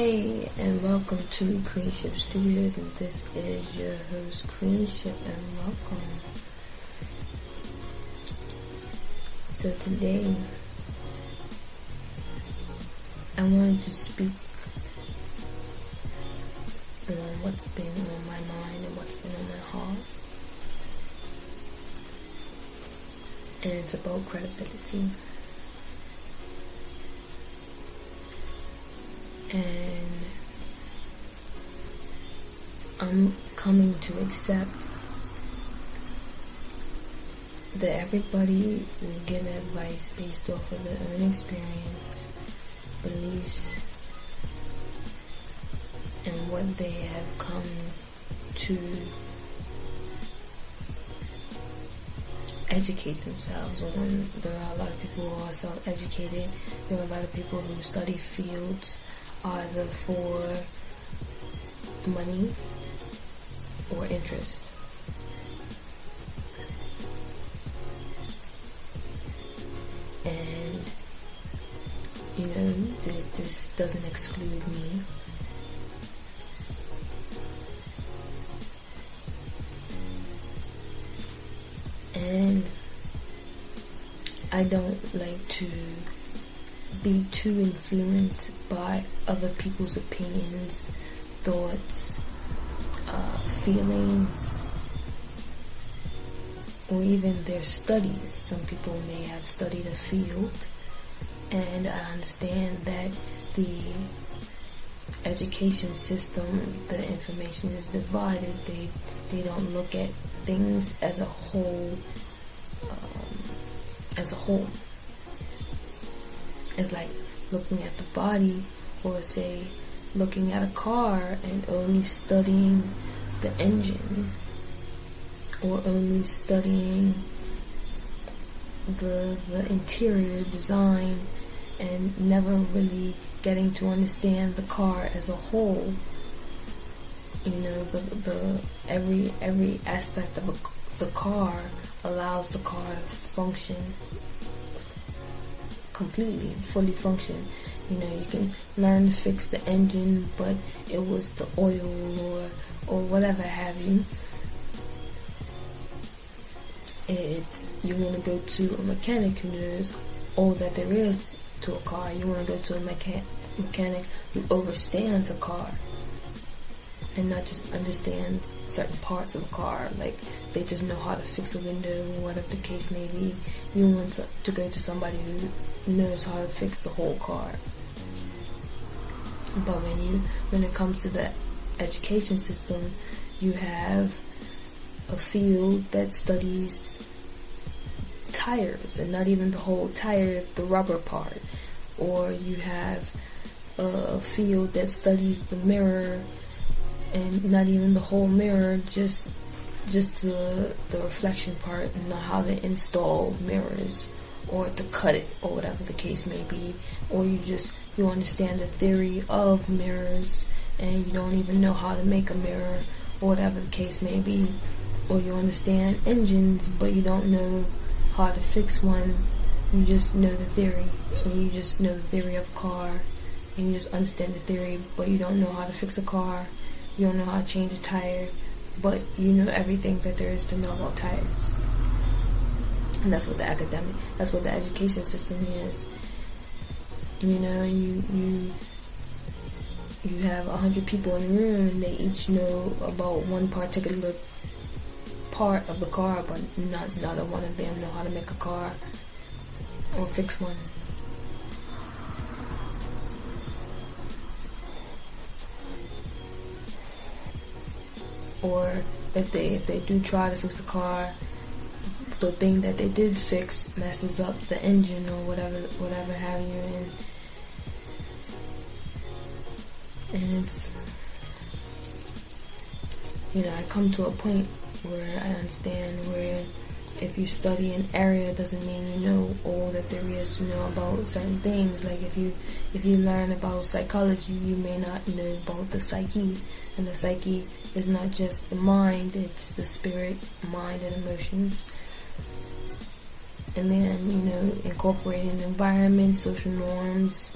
Hey, and welcome to Queenshipt Studios, and this is your host, Queenshipt, and welcome. So today, I wanted to speak on what's been on my mind and what's been on my heart. And it's about credibility. And I'm coming to accept that everybody will give advice based off of their own experience, beliefs, and what they have come to educate themselves on. There are a lot of people who are self-educated. There are a lot of people who study fields either for money or interest. And, this doesn't exclude me. And I don't like to be too influenced by other people's opinions, thoughts, feelings, or even their studies. Some people may have studied a field, and I understand that the education system, the information is divided. They don't look at things as a whole. It's like looking at the body, or say looking at a car and only studying the engine, or only studying the interior design and never really getting to understand the car as a whole. Every aspect of the car allows the car to function completely, fully function. You can learn to fix the engine, but it was the oil or whatever have you. You want to go to a mechanic who knows all that there is to a car. You want to go to a mechanic who understands a car and not just understands certain parts of a car, like they just know how to fix a window or whatever the case may be. You want to go to somebody who knows how to fix the whole car. But when it comes to the education system, you have a field that studies tires, and not even the whole tire, the rubber part. Or you have a field that studies the mirror, and not even the whole mirror, just the reflection part, and not how to install mirrors or to cut it, or whatever the case may be. Or you understand the theory of mirrors, and you don't even know how to make a mirror, or whatever the case may be. Or you understand engines, but you don't know how to fix one. You just know the theory, and you just know the theory of a car, and you just understand the theory, but you don't know how to fix a car. You don't know how to change a tire, but you know everything that there is to know about tires. And that's what that's what the education system is. And you have 100 people in the room, and they each know about one particular part of the car, but not one of them know how to make a car or fix one. Or if they do try to fix a car, the thing that they did fix messes up the engine or whatever have you. And it's, I come to a point where I understand where if you study an area doesn't mean you know all that there is to know about certain things. Like if you learn about psychology, you may not know about the psyche, and the psyche is not just the mind, it's the spirit, mind, and emotions. And then, incorporating the environment, social norms,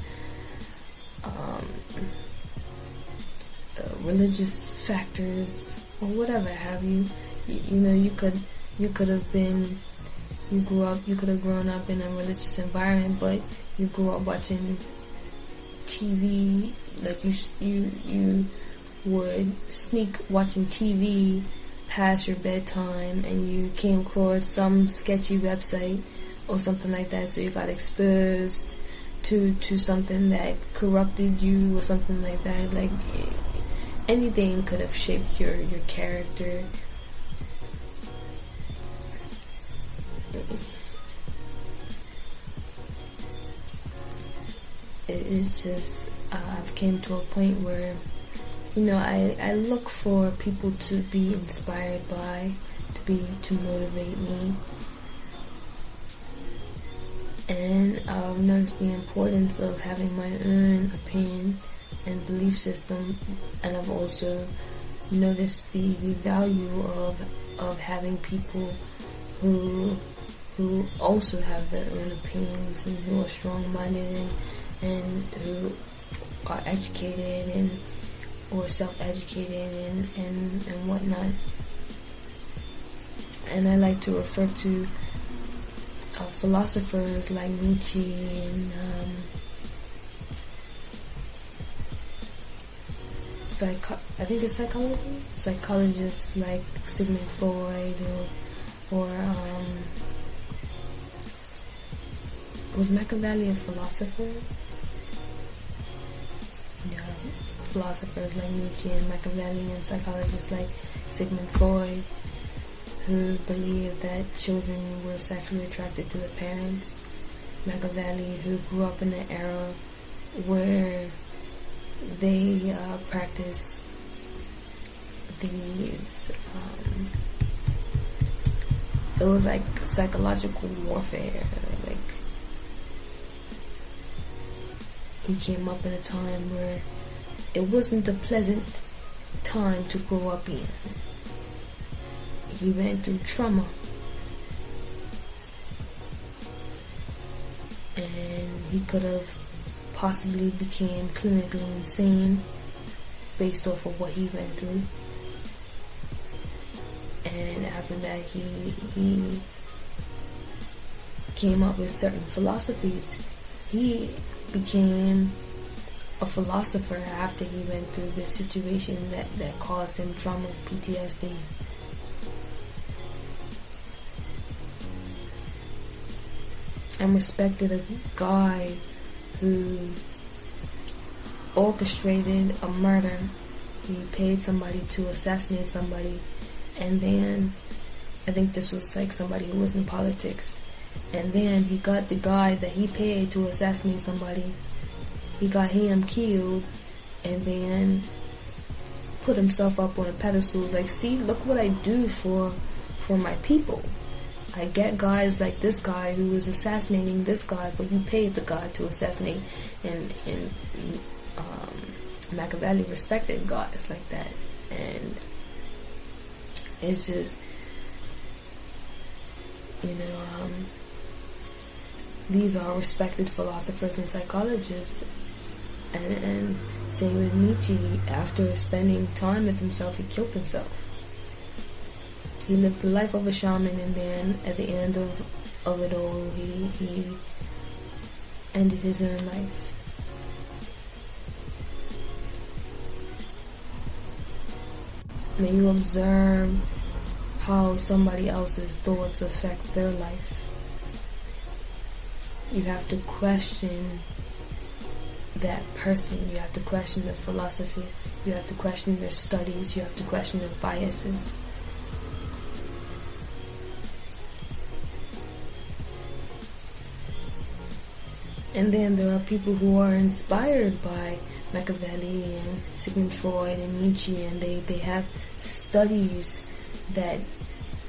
religious factors or whatever have you. You could have grown up in a religious environment, but you grew up watching TV, like you would sneak watching TV past your bedtime, and you came across some sketchy website or something like that, so you got exposed to something that corrupted you or something like that. Like, anything could have shaped your character. It's just, I've came to a point where, I look for people to be inspired by, to motivate me. And I've noticed the importance of having my own opinion and belief system, and I've also noticed the value of having people who also have their own opinions and who are strong-minded and who are educated or self-educated and whatnot. And I like to refer to philosophers like Nietzsche and I think it's psychologists like Sigmund Freud or was Machiavelli a philosopher? Yeah, philosophers like Nietzsche and Machiavelli and psychologists like Sigmund Freud, who believed that children were sexually attracted to their parents. Machiavelli, who grew up in an era where they practiced these, it was like psychological warfare. Like, he came up in a time where it wasn't a pleasant time to grow up in. He went through trauma, and he could have possibly became clinically insane based off of what he went through. And after that, he came up with certain philosophies. He became a philosopher after he went through this situation that caused him trauma, PTSD. I respected a guy who orchestrated a murder. He paid somebody to assassinate somebody, and then I think this was like somebody who was in politics, and then he got the guy that he paid to assassinate somebody, he got him killed, and then put himself up on a pedestal. Like, see, look what I do for my people. I get guys like this guy who was assassinating this guy, but you paid the guy to assassinate. And Machiavelli respected guys like that. And it's just, these are respected philosophers and psychologists. And same with Nietzsche. After spending time with himself, he killed himself. He lived the life of a shaman, and then at the end of it all, he ended his own life. When you observe how somebody else's thoughts affect their life, you have to question that person. You have to question their philosophy. You have to question their studies. You have to question their biases. And then there are people who are inspired by Machiavelli and Sigmund Freud and Nietzsche, and they have studies that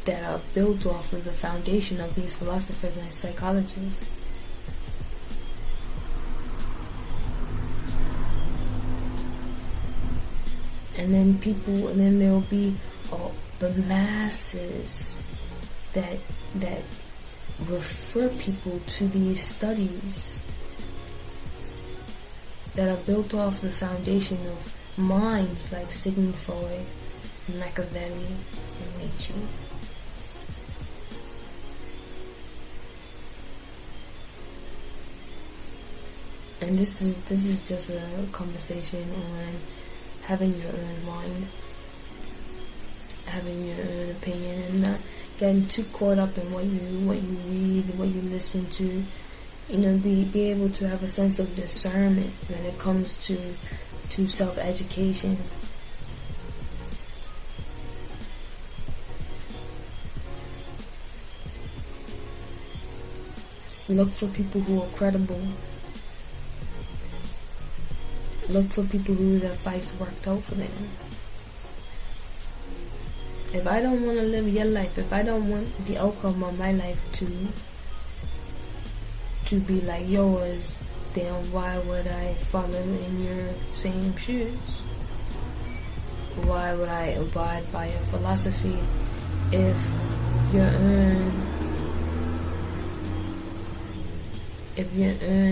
are built off of the foundation of these philosophers and psychologists. And then there will be the masses that refer people to these studies that are built off the foundation minds like Sigmund Freud, Machiavelli, and Nietzsche. And this is just a conversation on having your own mind, having your own opinion, and not getting too caught up in what you read, what you listen to. Be able to have a sense of discernment when it comes to self-education. Look for people who are credible. Look for people whose advice worked out for them. If I don't want to live your life, if I don't want the outcome of my life to be like yours, then why would I follow in your same shoes? Why would I abide by your philosophy if your own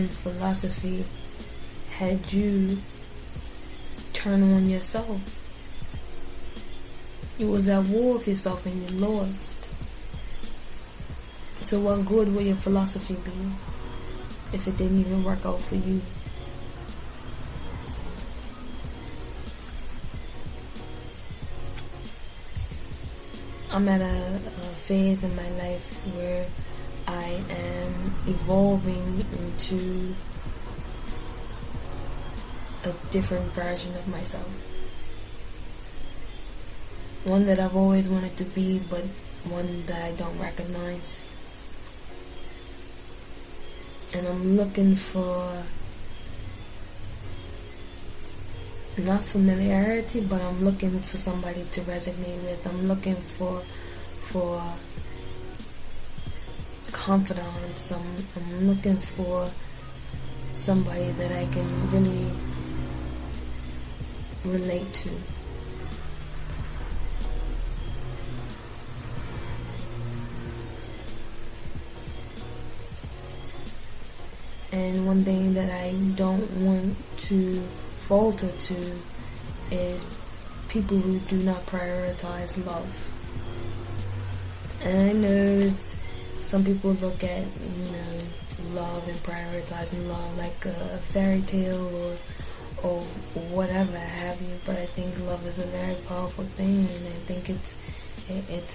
philosophy had you turn on yourself? You was at war with yourself and you lost. So what good would your philosophy be if it didn't even work out for you? I'm at a phase in my life where I am evolving into a different version of myself. One that I've always wanted to be, but one that I don't recognize. And I'm looking for not familiarity, but I'm looking for somebody to resonate with. I'm looking for confidants. I'm looking for somebody that I can really relate to. And one thing that I don't want to falter to is people who do not prioritize love. And I know some people look at, love and prioritizing love like a fairy tale or whatever have you, but I think love is a very powerful thing, and I think it's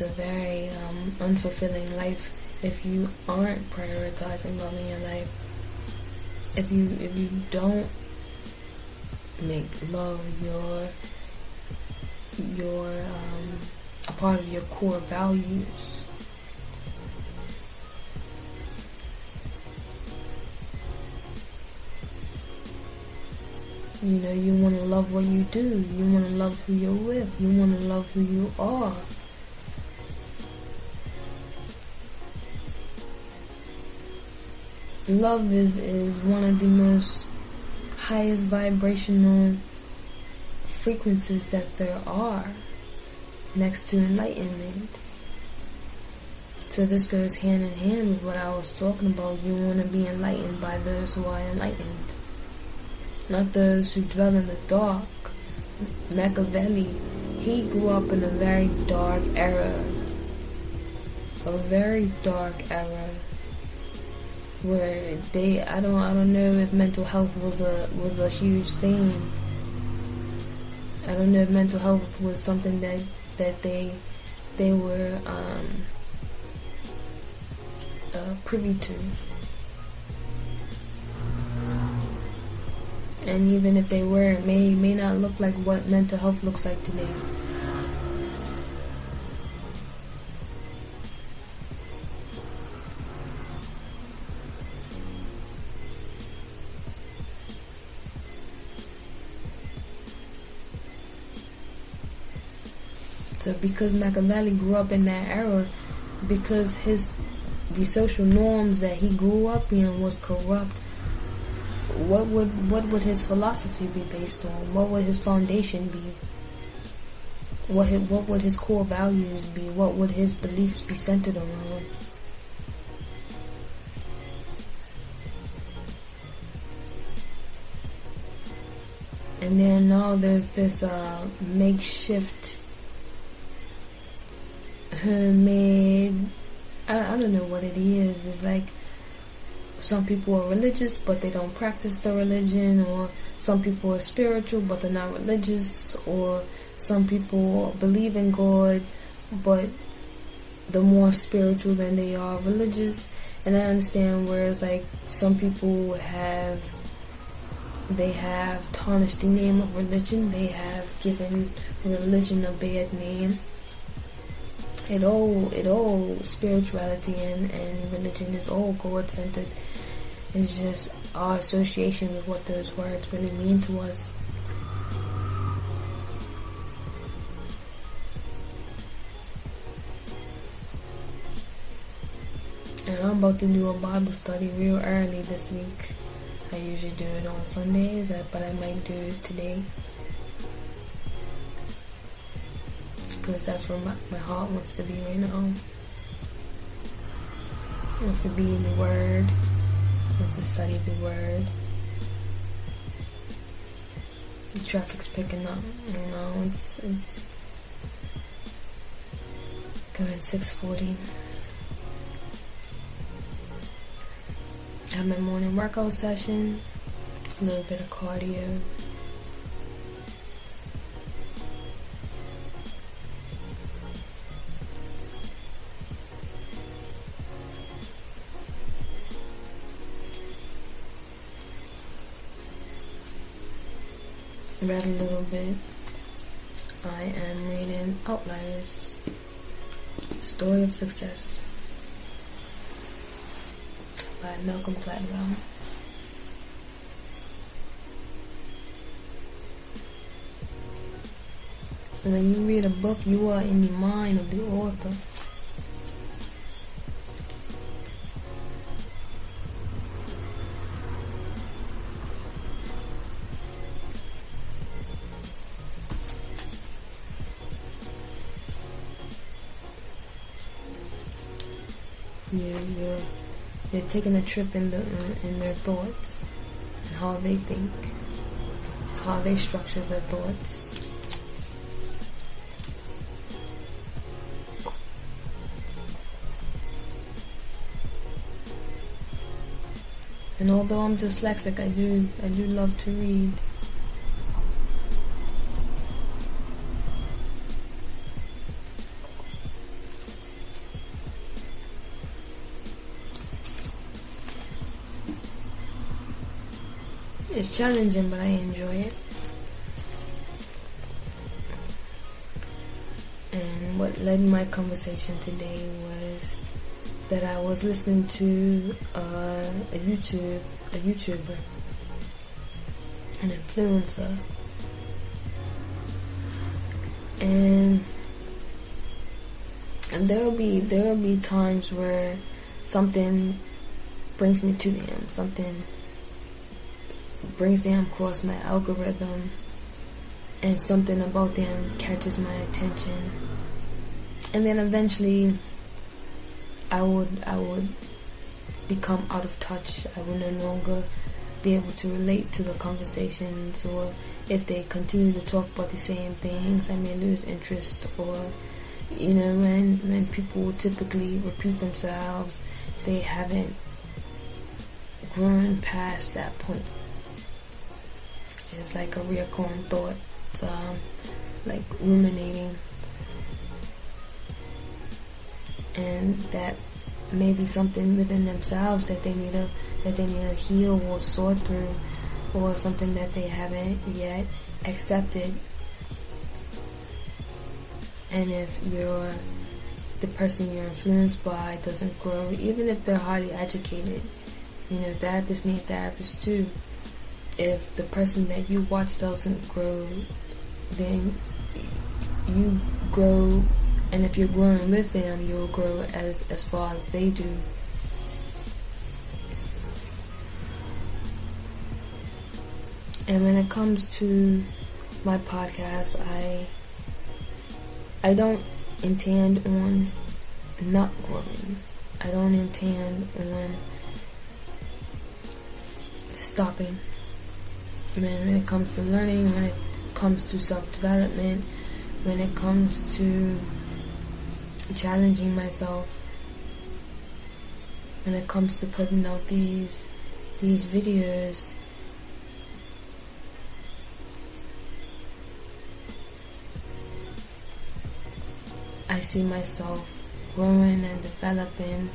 a very unfulfilling life if you aren't prioritizing love in your life. If you don't make love your a part of your core values, you want to love what you do. You want to love who you're with. You want to love who you are. Love is one of the most highest vibrational frequencies that there are, next to enlightenment. So this goes hand in hand with what I was talking about. You want to be enlightened by those who are enlightened, not those who dwell in the dark. Machiavelli, he grew up in a very dark era. Where I don't know if mental health was a huge thing. I don't know if mental health was something that they were privy to. And even if they were, it may not look like what mental health looks like today. So because Machiavelli grew up in that era, because the social norms that he grew up in was corrupt, what would his philosophy be based on? What would his foundation be? What would his core values be? What would his beliefs be centered around? And And then now there's this makeshift hermit. I don't know what it is. It's like some people are religious but they don't practice the religion, or some people are spiritual but they're not religious, or some people believe in God but they're more spiritual than they are religious. And I understand, whereas like some people have tarnished the name of religion, they have given religion a bad name. It all spirituality and religion is all God-centered. It's just our association with what those words really mean to us. And I'm about to do a Bible study real early this week. I usually do it on Sundays, but I might do it today, because that's where my heart wants to be right now. It wants to be in the Word. It wants to study the Word. The traffic's picking up. It's going 6:40. I have my morning workout session, a little bit of cardio. Read a little bit. I am reading Outliers, Story of Success by Malcolm Gladwell. When you read a book, you are in the mind of the author. You're taking a trip in their thoughts, and how they think, how they structure their thoughts. And although I'm dyslexic, I do love to read. It's challenging, but I enjoy it. And what led my conversation today was that I was listening to a YouTuber, an influencer, and there'll be times where something brings me to them, something brings them across my algorithm, and something about them catches my attention, and then eventually I would become out of touch. I would no longer be able to relate to the conversations, or if they continue to talk about the same things, I may lose interest. Or when people typically repeat themselves, they haven't grown past that point. It's like a reoccurring thought, like ruminating, and that may be something within themselves that they need to heal or sort through, or something that they haven't yet accepted. And if the person you're influenced by doesn't grow, even if they're highly educated, therapists need therapists too. If the person that you watch doesn't grow, then you grow, and if you're growing with them, you'll grow as far as they do. And when it comes to my podcast, I don't intend on not growing. I don't intend on stopping. when it comes to learning, when it comes to self-development, when it comes to challenging myself, when it comes to putting out these videos. I see myself growing and developing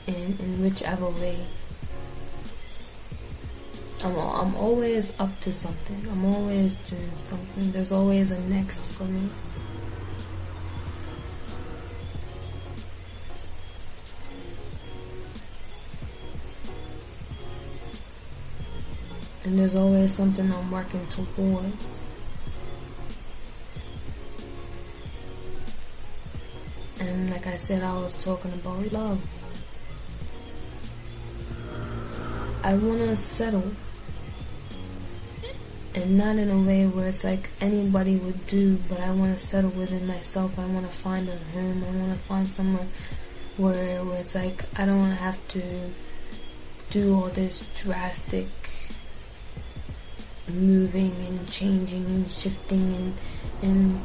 in whichever way. I'm always up to something. I'm always doing something. There's always a next for me. And there's always something I'm working towards. And like I said, I was talking about love. I want to settle. And not in a way where it's like anybody would do, but I want to settle within myself. I want to find a home. I want to find somewhere where it's like I don't want to have to do all this drastic moving and changing and shifting and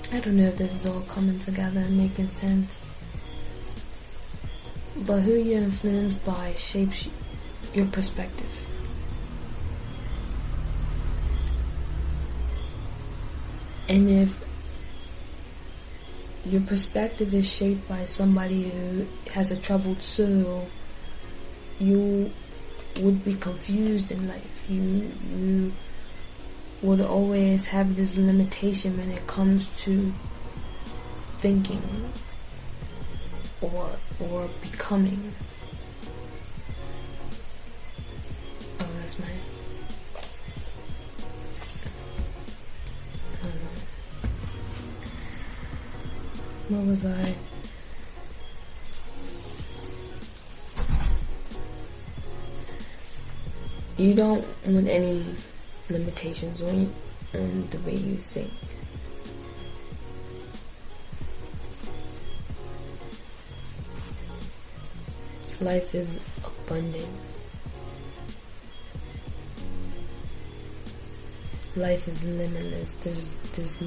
I don't know if this is all coming together and making sense. But who you're influenced by shapes your perspective. And if your perspective is shaped by somebody who has a troubled soul, you would be confused in life. You would always have this limitation when it comes to thinking or becoming. Oh, that's my... What was I? You don't want any limitations on the way you think. Life is abundant. Life is limitless. There's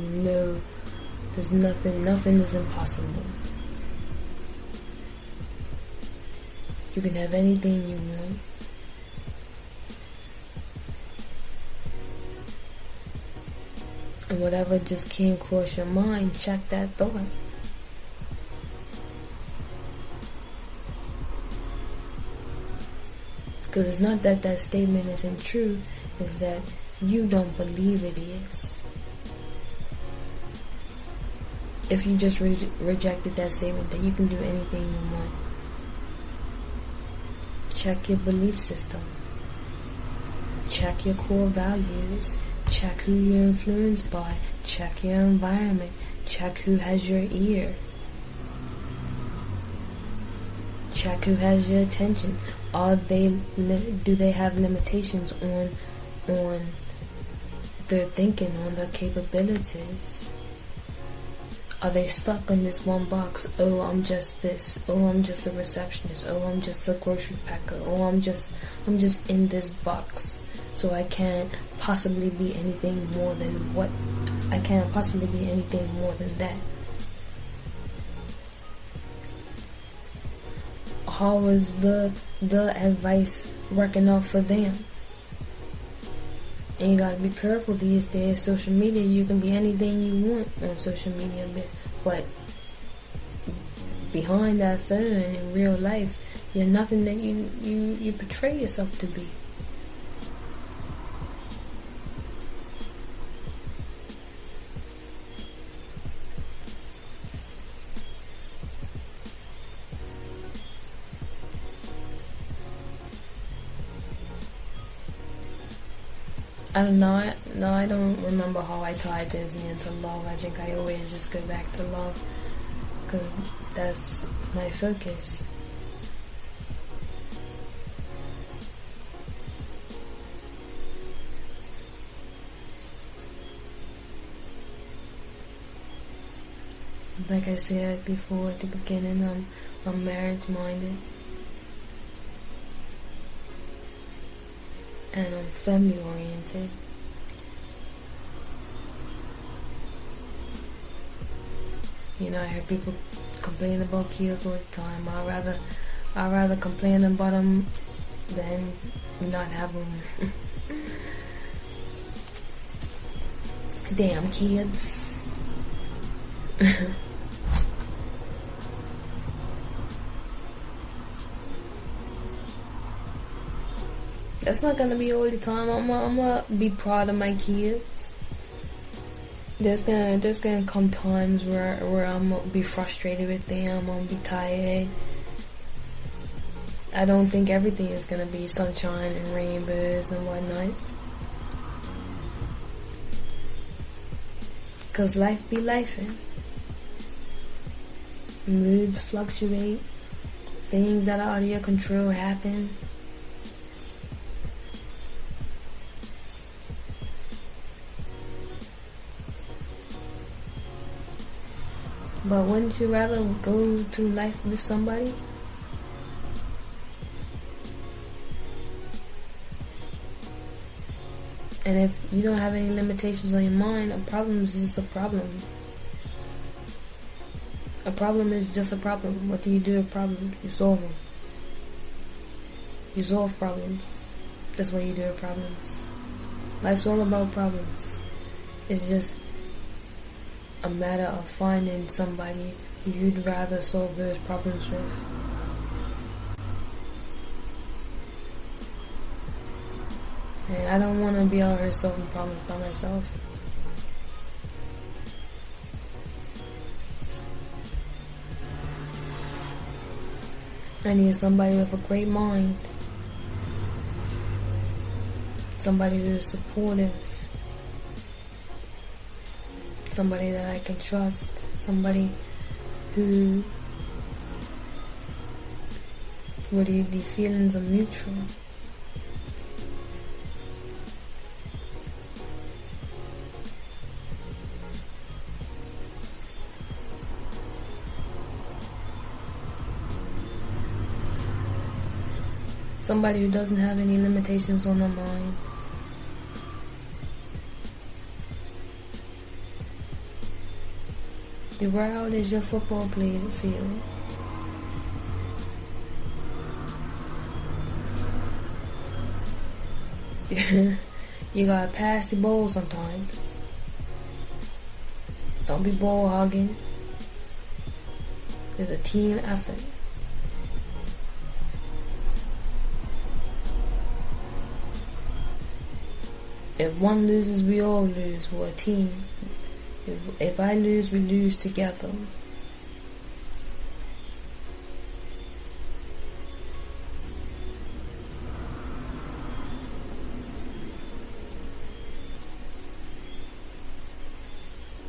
nothing is impossible. You can have anything you want. And whatever just came across your mind, check that thought. Because it's not that that statement isn't true, it's that you don't believe it is. If you just rejected that statement that you can do anything you want, check your belief system. Check your core values. Check who you're influenced by. Check your environment. Check who has your ear. Check who has your attention. Do they have limitations on their thinking, on their capabilities? Are they stuck in this one box? Oh, I'm just this. Oh, I'm just a receptionist. Oh, I'm just a grocery packer. Oh, I'm just in this box. So I can't possibly be anything more than what? I can't possibly be anything more than that. How is the advice working out for them? And you gotta be careful these days. Social media, you can be anything you want on social media, but behind that phone in real life, you're nothing that you portray yourself to be. I don't know. No, I don't remember how I tied Disney into love. I think I always just go back to love because that's my focus. Like I said before at the beginning, I'm marriage-minded. And I'm family-oriented. You know, I hear people complain about kids all the time. I'd rather complain about them than not have them. Damn kids. That's not gonna be all the time. I'm gonna be proud of my kids. There's gonna come times where I'm gonna be frustrated with them. I'm gonna be tired. I don't think everything is gonna be sunshine and rainbows and whatnot. Cause life be lifing. Moods fluctuate. Things that are out of your control happen. But wouldn't you rather go through life with somebody? And if you don't have any limitations on your mind, a problem is just a problem. A problem is just a problem. What do you do with problems? You solve them. You solve problems. That's what you do with problems. Life's all about problems. It's just a matter of finding somebody who you'd rather solve those problems with. And I don't want to be out here solving problems by myself. I need somebody with a great mind. Somebody who's supportive. Somebody that I can trust. Somebody where the feelings are mutual. Somebody who doesn't have any limitations on their mind. The world is your football playing field. You gotta pass the ball sometimes. Don't be ball hogging. It's a team effort. If one loses, we all lose. We're a team. If I lose, we lose together.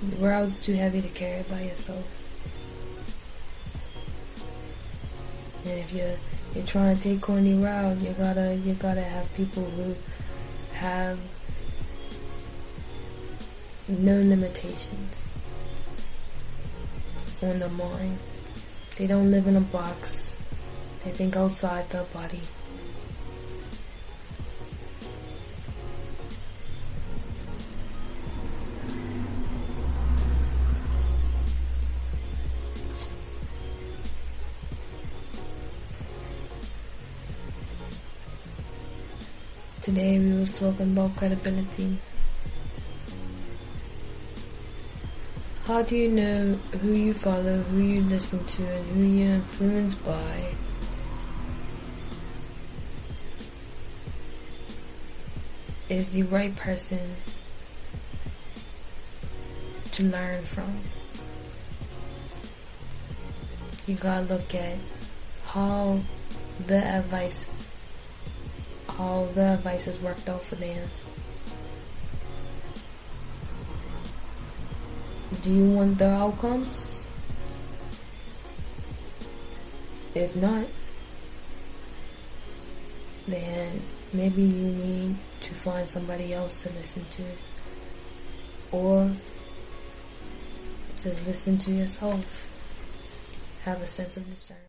The world's too heavy to carry by yourself. And if you're trying to take on the route, you gotta have people who have no limitations on their mind. They don't live in a box. They think outside their body. Today we were talking about credibility. How do you know who you follow, who you listen to, and who you're influenced by? Is the right person to learn from? You gotta look at how the advice has worked out for them. Do you want the outcomes? If not, then maybe you need to find somebody else to listen to. Or Just listen to yourself. Have a sense of discernment.